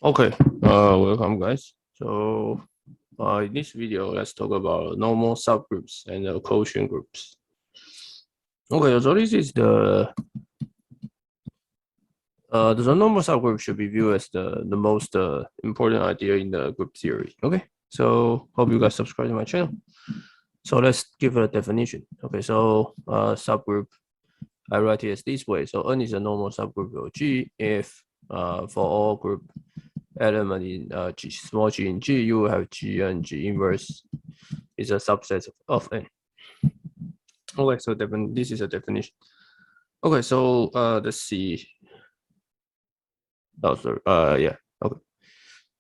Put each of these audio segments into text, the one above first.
Okay, welcome guys. So in this video, let's talk about normal subgroups and quotient groups. Okay, so this is the normal subgroup should be viewed as the most important idea in the group theory. Okay, so hope you guys subscribe to my channel. So let's give a definition. Okay, so subgroup, I write it as this way. So N is a normal subgroup of G if for all group element in G, small g in G, you will have G and G inverse is a subset of N. Okay, so this is a definition. Okay, so let's see. Oh, sorry. Yeah. Okay.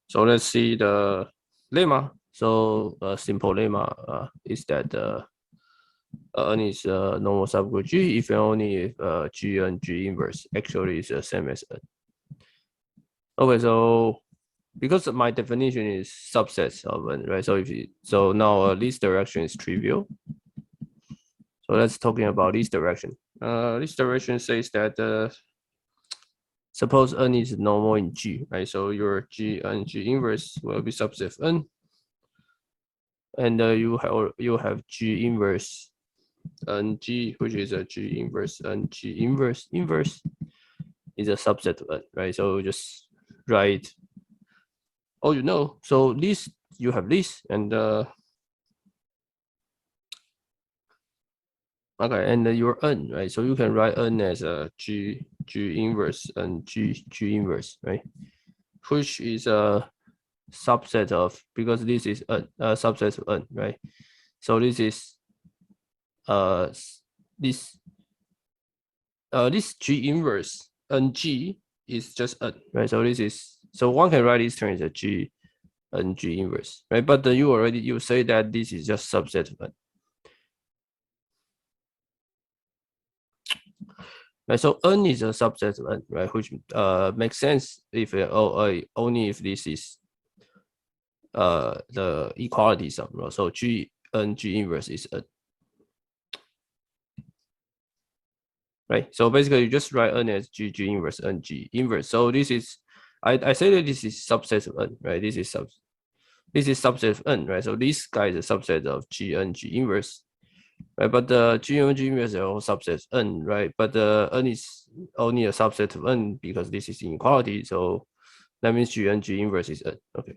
So let's see the lemma. So a simple lemma is that N is a normal subgroup G if and only if G and G inverse actually is the same as N. Okay, so because my definition is subsets of N, right? So now this direction is trivial. So let's talking about this direction. This direction says that suppose N is normal in G, right? So your G and G inverse will be subset of N, and you have G inverse and G, which is a G inverse, and G inverse is a subset of N, right? So just write all you know. So this you have this, and okay, and your N, right? So you can write N as a G inverse and G inverse, right? Which is a subset of, because this is a subset of N, right? So this is this this G inverse NG is just N, right? So this is, so one can write this term as a G and G inverse, right? But you say that this is just subset of N. Right, so N is a subset of N, right? Which makes sense if only if this is the equality sum, right? So G and G inverse is N, right? So basically, you just write N as G inverse and G inverse. So this is, I say that this is subset of N, right? This is subset of N, right? So this guy is a subset of G and G inverse, right? But the G and G inverse are all subsets N, right? But the N is only a subset of N because this is inequality. So that means G and G inverse is N. Okay.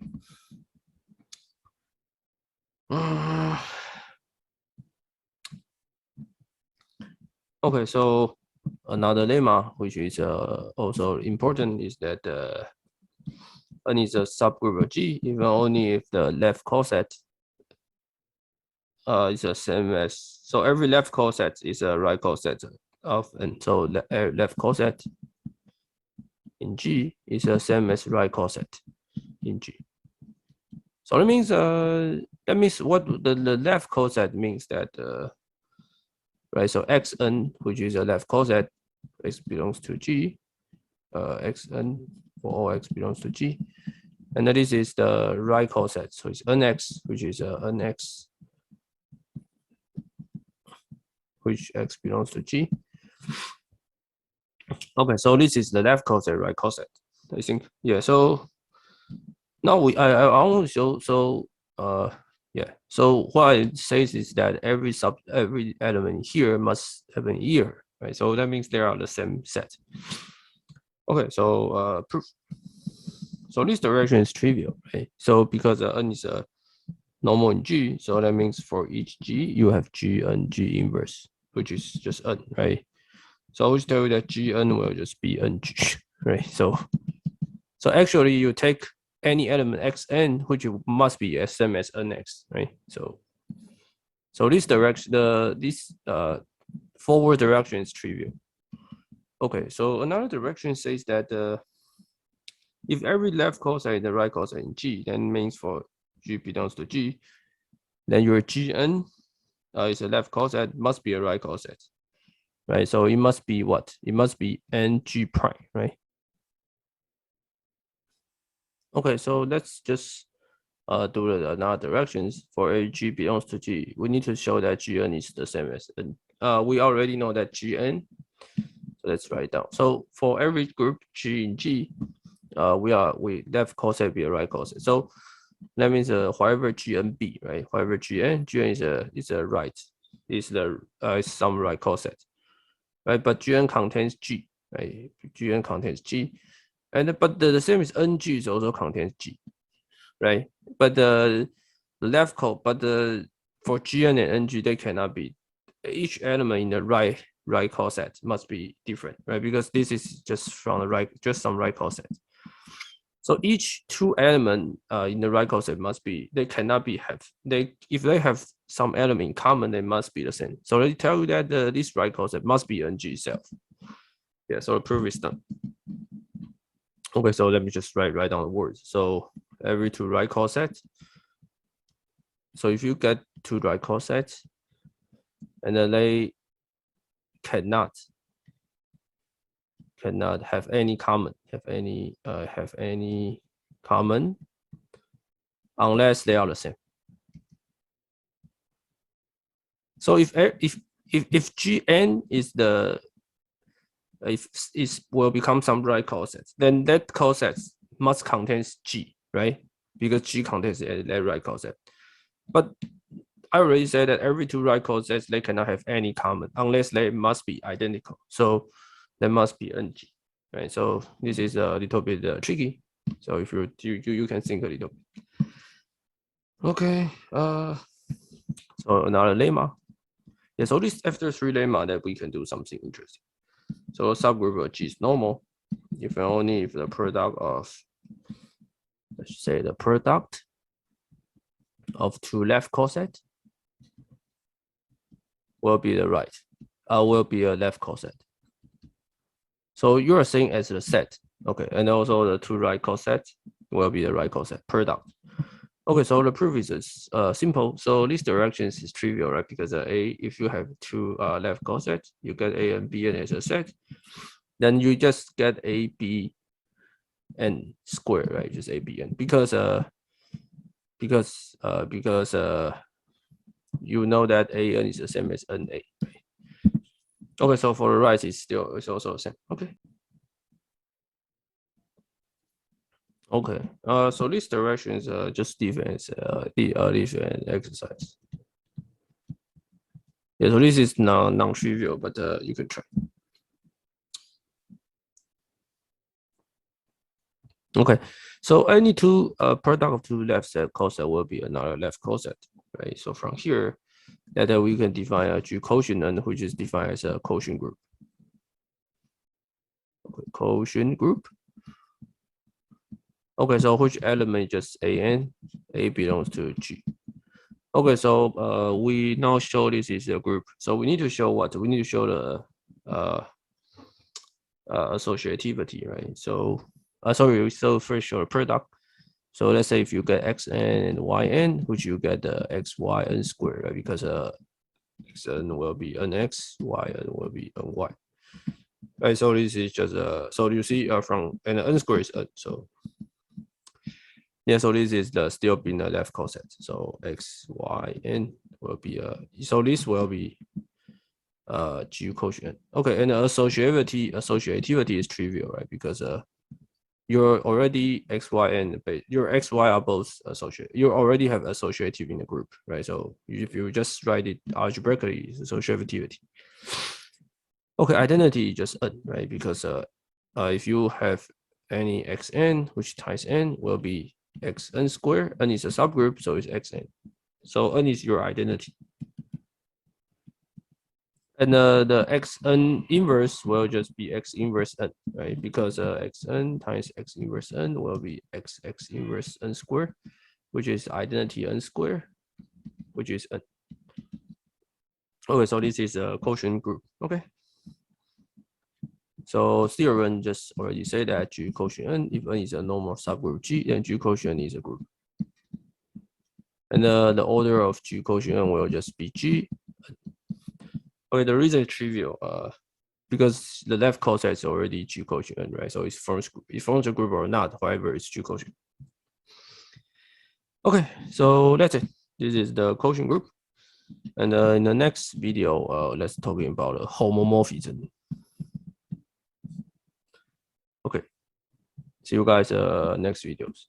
Okay, so another lemma, which is also important, is that N is a subgroup of G, even only if the left coset is the same as, so every left coset is a right coset of N. So left coset in G is the same as right coset in G. So that means what the left coset means that right. So xn, which is a left coset, x belongs to G. Xn for all x belongs to G, and this is the right coset. So it's nx, which is nx, which x belongs to G. Okay, so this is the left coset, right coset. I think, yeah. So now I want to show, so yeah. So what it says is that every element here must have an ear, right? So that means they are the same set. Okay, so proof. So this direction is trivial, right? So because N is a normal in G, so that means for each G you have G and G inverse, which is just N, right? So I always tell you that Gn will just be NG, right? So actually you take any element xn, which must be same as nx, right? So this direction, this forward direction is trivial. Okay, so another direction says that if every left coset and the right coset in G, then means for G belongs to G, then your Gn is a left coset, must be a right coset, right? So it must be what? It must be NG prime, right? Okay, so let's just do another directions. For a G belongs to G, we need to show that Gn is the same as N. We already know that Gn, so let's write down. So for every group G in G, we left coset be a right coset. So that means whatever Gn be, right? Whatever Gn is a right, is some right coset, right? But Gn contains G, right? Gn contains G, and but the same is Ng is also contains G, right? But the left code, but for Gn and Ng they cannot be, each element in the right coset must be different, right? Because this is just from the right, just some right coset. So each two element in the right coset must be, they cannot be if they have some element in common, they must be the same. So they tell you that this right coset must be Ng itself. Yeah, so the proof is done. Okay, so let me just write down the words. So every two right cosets. So if you get two right cosets, and then they cannot have any common, unless they are the same. So if Gn is the, if it will become some right coset, then that coset must contains G, right? Because G contains that right coset. But I already said that every two right cosets, they cannot have any common unless they must be identical. So there must be Ng, right? So this is a little bit tricky. So if you can think a little bit. Okay. So another lemma. Yeah. So this after three lemma that we can do something interesting. So a subgroup of G is normal if and only if the product of, let's say the product of two left coset will be the right, will be a left coset. So you are saying as the set, okay, and also the two right cosets will be the right coset product. Okay, so the proof is simple. So this directions is trivial, right? Because if you have two left cosets, you get A and B as a set, then you just get A, B, N squared, right? Just A, B, N, because you know that A N is the same as N A, right? Okay, so for the right, it's also the same. Okay. Okay. So this direction is just defense, different exercise. Yeah. So this is non-trivial, but you can try. Okay. So any two product of two left set coset will be another left coset, right? So from here, that we can define a G quotient, which is defined as a quotient group. Okay, quotient group. Okay, so which element just AN? A belongs to G. Okay, so we now show this is a group. So we need to show what? We need to show the associativity, right? So sorry, so first show the product. So let's say if you get xn and yn, which you get the xyn squared, right? Because xn will be nx, yn will be ny. Right, so this is just so you see from, and n squared is n, so yeah, so this is the still being the left coset. So x, y, n will be so this will be G quotient. Okay, and associativity is trivial, right? Because you're already x, y, and your x, y are both associated. You already have associative in the group, right? So if you just write it algebraically, it's associativity. Okay, identity just n, right? Because if you have any xn, which times n will be xn squared. N is a subgroup, so it's xn. So n is your identity. And the xn inverse will just be x inverse n, right? Because xn times x inverse n will be x inverse n squared, which is identity n squared, which is n. Okay, so this is a quotient group. Okay. So theorem just already say that G quotient n, if n is a normal subgroup G, then G quotient is a group. And the order of G quotient n will just be G. Okay, the reason is trivial, because the left coset is already G quotient n, right? So it forms a group or not, however, it's G quotient. Okay, so that's it. This is the quotient group. And in the next video, let's talking about homomorphism. Okay. See you guys next videos.